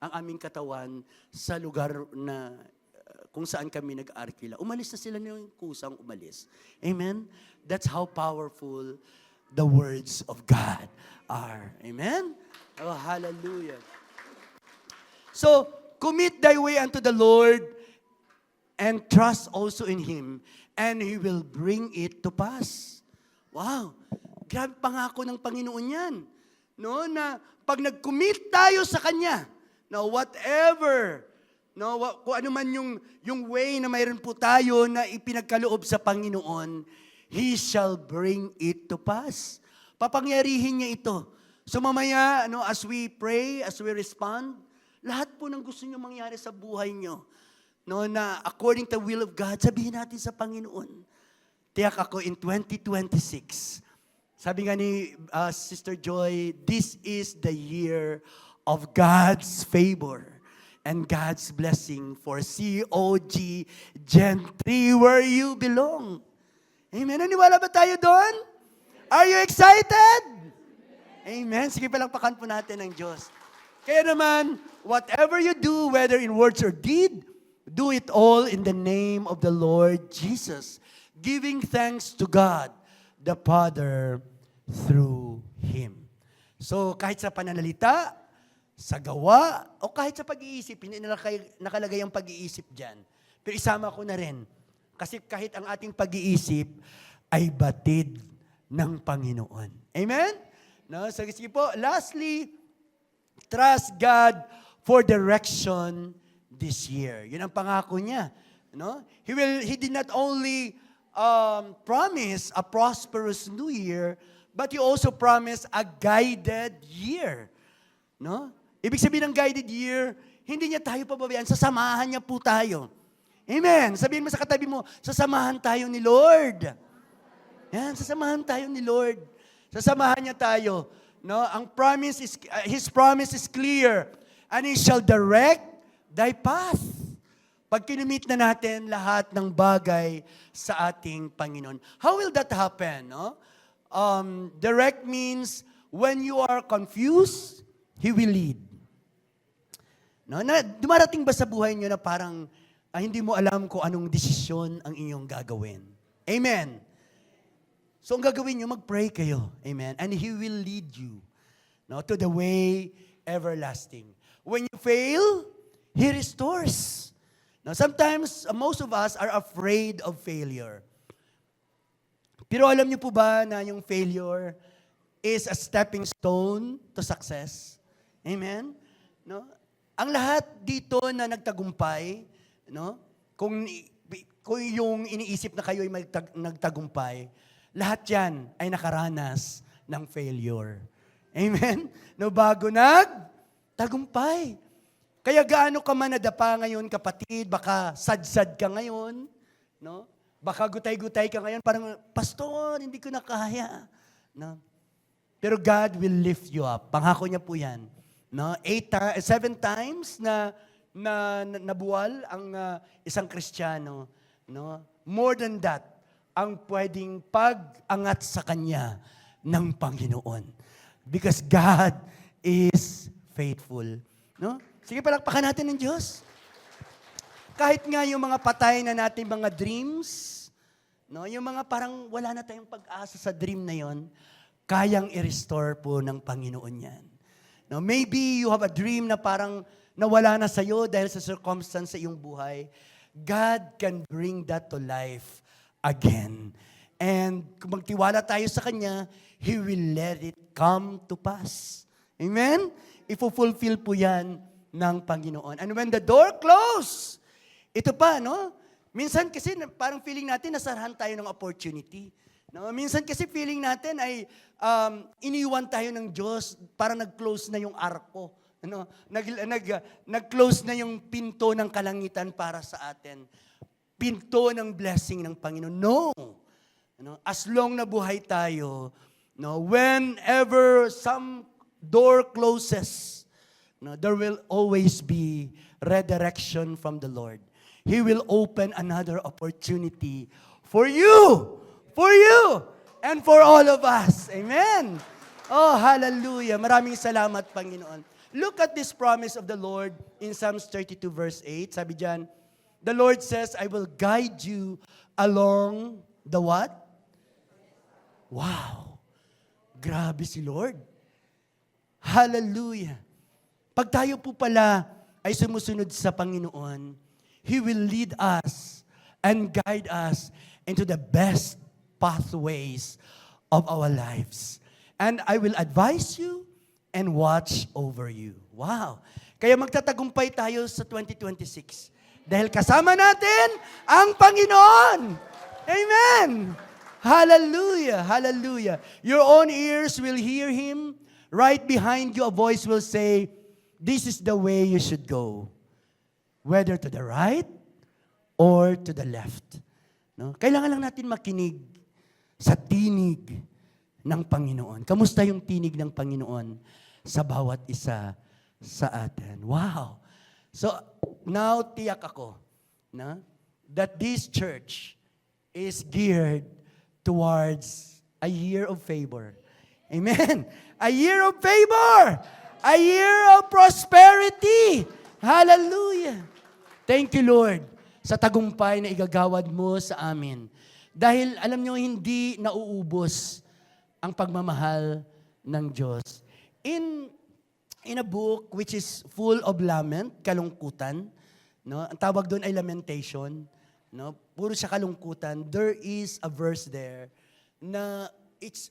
aming katawan sa lugar na kung saan kami nag-arkila. Umalis na sila ng kusang umalis. Amen? That's how powerful the words of God are. Amen? Oh, hallelujah. So, commit thy way unto the Lord and trust also in Him, and He will bring it to pass. Wow! Grabe pangako ng Panginoon yan. No, na pag nag-commit tayo sa Kanya, no, whatever, no, kung ano man yung way na mayroon po tayo na ipinagkaloob sa Panginoon, He shall bring it to pass. Papangyarihin niya ito. So mamaya, as we pray, as we respond, lahat po ng gusto niyo mangyari sa buhay niyo, no, na according to the will of God, sabihin natin sa Panginoon. Tiyak ako in 2026, sabi nga ni Sister Joy, this is the year of God's favor and God's blessing for COG Gen 3 where you belong. Amen. Naniwala ba tayo doon? Are you excited? Amen. Sige, palakpakan po natin ng Diyos. Kaya naman, whatever you do, whether in words or deed, do it all in the name of the Lord Jesus, giving thanks to God, the Father, through Him. So, kahit sa pananalita, sa gawa, o kahit sa pag-iisip, hindi nakalagay ang pag-iisip dyan. Pero isama ko na rin. Kasi kahit ang ating pag-iisip ay batid ng Panginoon. Amen? No? So, sige po. Lastly, trust God for direction this year. Yun ang pangako niya. No? He did not only promise a prosperous new year, but He also promised a guided year. No? Ibig sabihin ng guided year, hindi niya tayo pababayaan, sasamahan niya po tayo. Amen. Sabihin mo sa katabi mo, sasamahan tayo ni Lord. Yan, sasamahan tayo ni Lord. Sasamahan niya tayo. No? His promise is clear. And He shall direct thy path. Pag kinumit na natin lahat ng bagay sa ating Panginoon. How will that happen? No? Direct means when you are confused, He will lead. No, dumarating ba sa buhay niyo na parang hindi mo alam kung anong desisyon ang inyong gagawin? Amen. So ang gagawin niyo, mag-pray kayo. Amen. And He will lead you, no, to the way everlasting. When you fail, He restores. Now, sometimes, most of us are afraid of failure. Pero alam niyo po ba na yung failure is a stepping stone to success? Amen? No? Ang lahat dito na nagtagumpay, no? Kung yung iniisip na kayo ay nagtagumpay, lahat yan ay nakaranas ng failure. Amen? No, bago nagtagumpay. Kaya gaano ka man nadapa ngayon, kapatid, baka sad-sad ka ngayon, no? Baka gutay-gutay ka ngayon, parang, Pastor, hindi ko na kaya. No? Pero God will lift you up. Pangako niya po yan. No? 7 times na nabuwal ang isang Kristiyano. No? More than that, ang pwedeng pag-angat sa Kanya ng Panginoon. Because God is faithful. No? Sige, palakpakan natin ng Diyos. Kahit nga yung mga patay na natin mga dreams, no, yung mga parang wala na tayong pag-asa sa dream na yon, kayang i-restore po ng Panginoon yan. No, maybe you have a dream na parang nawala na sa'yo dahil sa circumstance sa iyong buhay. God can bring that to life again. And kung magtiwala tayo sa Kanya, He will let it come to pass. Amen? Ifulfill po yan ng Panginoon. And when the door closed, ito pa, no? Minsan kasi parang feeling natin nasarahan tayo ng opportunity. No? Minsan kasi feeling natin ay iniwan tayo ng Diyos, parang nag-close na yung arko. Ano? Nag-close na yung pinto ng kalangitan para sa atin. Pinto ng blessing ng Panginoon. No! No? As long na buhay tayo, no? Whenever some door closes, no, there will always be redirection from the Lord. He will open another opportunity for you, and for all of us. Amen. Oh, hallelujah. Maraming salamat, Panginoon. Look at this promise of the Lord in Psalms 32 verse 8. Sabi diyan, the Lord says, I will guide you along the what? Wow. Grabe si Lord. Hallelujah. Pag tayo po pala ay sumusunod sa Panginoon, He will lead us and guide us into the best pathways of our lives. And I will advise you and watch over you. Wow! Kaya magtatagumpay tayo sa 2026. Dahil kasama natin ang Panginoon. Amen! Hallelujah! Hallelujah! Your own ears will hear Him. Right behind you, a voice will say, this is the way you should go. Whether to the right or to the left. No? Kailangan lang natin makinig sa tinig ng Panginoon. Kamusta yung tinig ng Panginoon sa bawat isa sa atin? Wow! So, now tiyak ako na that this church is geared towards a year of favor. Amen! A year of favor! A year of prosperity. Hallelujah. Thank you, Lord, sa tagumpay na igagawad mo sa amin. Dahil alam nyo, hindi nauubos ang pagmamahal ng Diyos. In a book which is full of lament, kalungkutan, no? Ang tawag doon ay lamentation, no? Puro siya kalungkutan. There is a verse there na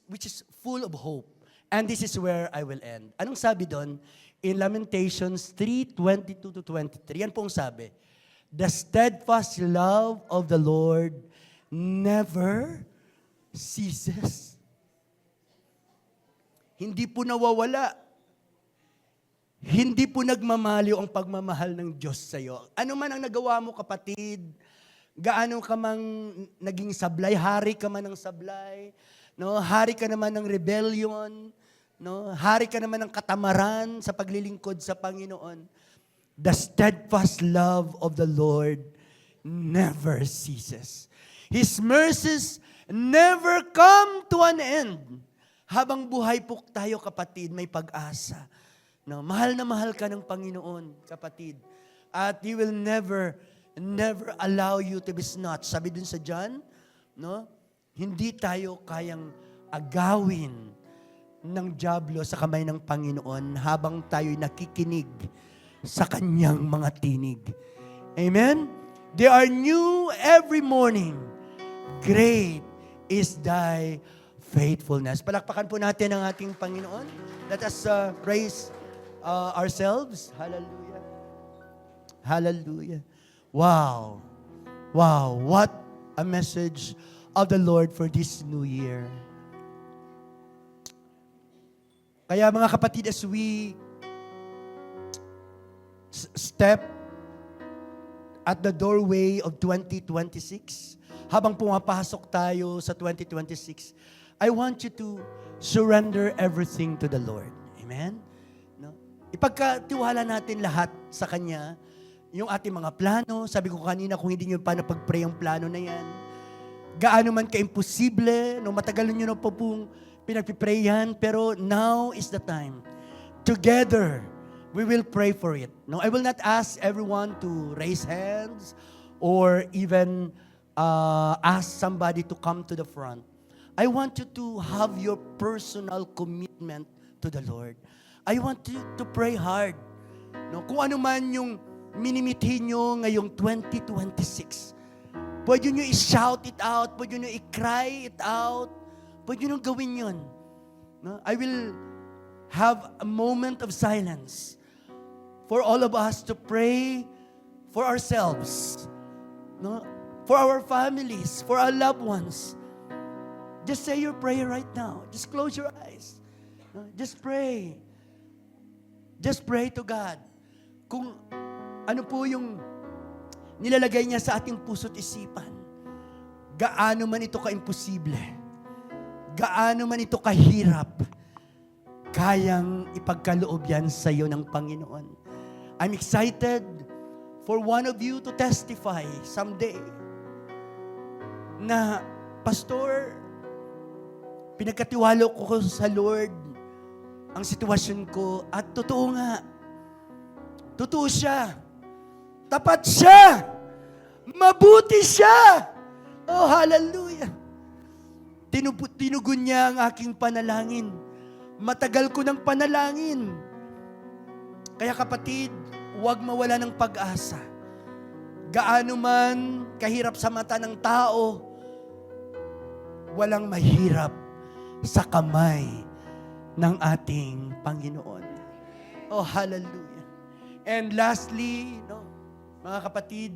which is full of hope. And this is where I will end. Anong sabi doon? In Lamentations 3:22-23, yan pong sabi, the steadfast love of the Lord never ceases. Hindi po nawawala. Hindi po nagmamaliw ang pagmamahal ng Diyos sa iyo. Ano man ang nagawa mo, kapatid, gaano ka mang naging sablay, hari ka man ng sablay, no? Hari ka naman ng rebellion, no? Hari ka naman ng katamaran sa paglilingkod sa Panginoon. The steadfast love of the Lord never ceases. His mercies never come to an end. Habang buhay po tayo, kapatid, may pag-asa. No, mahal na mahal ka ng Panginoon, kapatid. At He will never allow you to be snatched. Sabi dun sa John, no? Hindi tayo kayang agawin ng dyablo sa kamay ng Panginoon habang tayo'y nakikinig sa kanyang mga tinig. Amen? They are new every morning. Great is thy faithfulness. Palakpakan po natin ang ating Panginoon. Let us praise ourselves. Hallelujah. Hallelujah. Wow. Wow. What a message of the Lord for this new year. Kaya mga kapatid, as we step at the doorway of 2026, habang pumapasok tayo sa 2026, I want you to surrender everything to the Lord. Amen? No? Ipagkatiwala natin lahat sa Kanya, yung ating mga plano. Sabi ko kanina, kung hindi nyo pa napag-pray ang plano na yan, gaano man ka-imposible, no, matagal nyo na po pong pinagpipray yan, pero now is the time. Together, we will pray for it. No, I will not ask everyone to raise hands or even ask somebody to come to the front. I want you to have your personal commitment to the Lord. I want you to pray hard. No, kung ano man yung minimithi nyo ngayong 2026, pwede nyo i-shout it out, pwede nyo i-cry it out, pwede nyo gawin yun. No? I will have a moment of silence for all of us to pray for ourselves, no? For our families, for our loved ones. Just say your prayer right now. Just close your eyes. No? Just pray. Just pray to God. Kung ano po yung nilalagay niya sa ating puso't isipan, gaano man ito ka-imposible, gaano man ito kahirap, kayang ipagkaloob yan sa iyo ng Panginoon. I'm excited for one of you to testify someday na, Pastor, pinagkatiwala ko sa Lord ang sitwasyon ko at totoo nga. Totoo siya. Tapat siya. Mabuti siya. Oh, hallelujah. Tinugon niya ang aking panalangin. Matagal ko ng panalangin. Kaya kapatid, huwag mawala ng pag-asa. Gaano man kahirap sa mata ng tao, walang mahirap sa kamay ng ating Panginoon. Oh, hallelujah. And lastly, no, mga kapatid,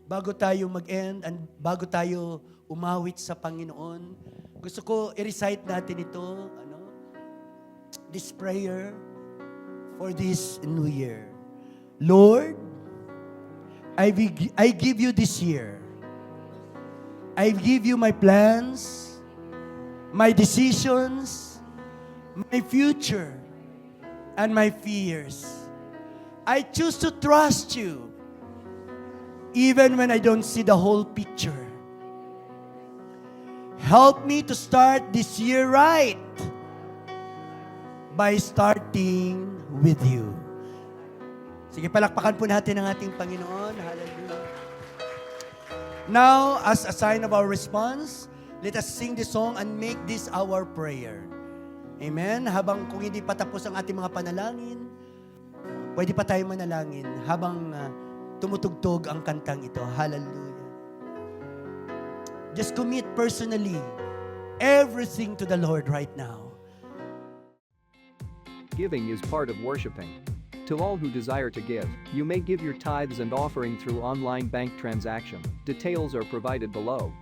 bago tayo mag-end and bago tayo umawit sa Panginoon, gusto ko i-recite natin ito, this prayer for this new year. Lord, I give you this year. I give you my plans, my decisions, my future, and my fears. I choose to trust you, even when I don't see the whole picture. Help me to start this year right by starting with you. Sige, palakpakan po natin ang ating Panginoon. Hallelujah. Now, as a sign of our response, let us sing this song and make this our prayer. Amen? Habang kung hindi pa tapos ang ating mga panalangin, pwede pa tayo manalangin habang tumutugtog ang kantang ito. Hallelujah. Just commit personally everything to the Lord right now. Giving is part of worshiping. To all who desire to give, you may give your tithes and offering through online bank transaction. Details are provided below.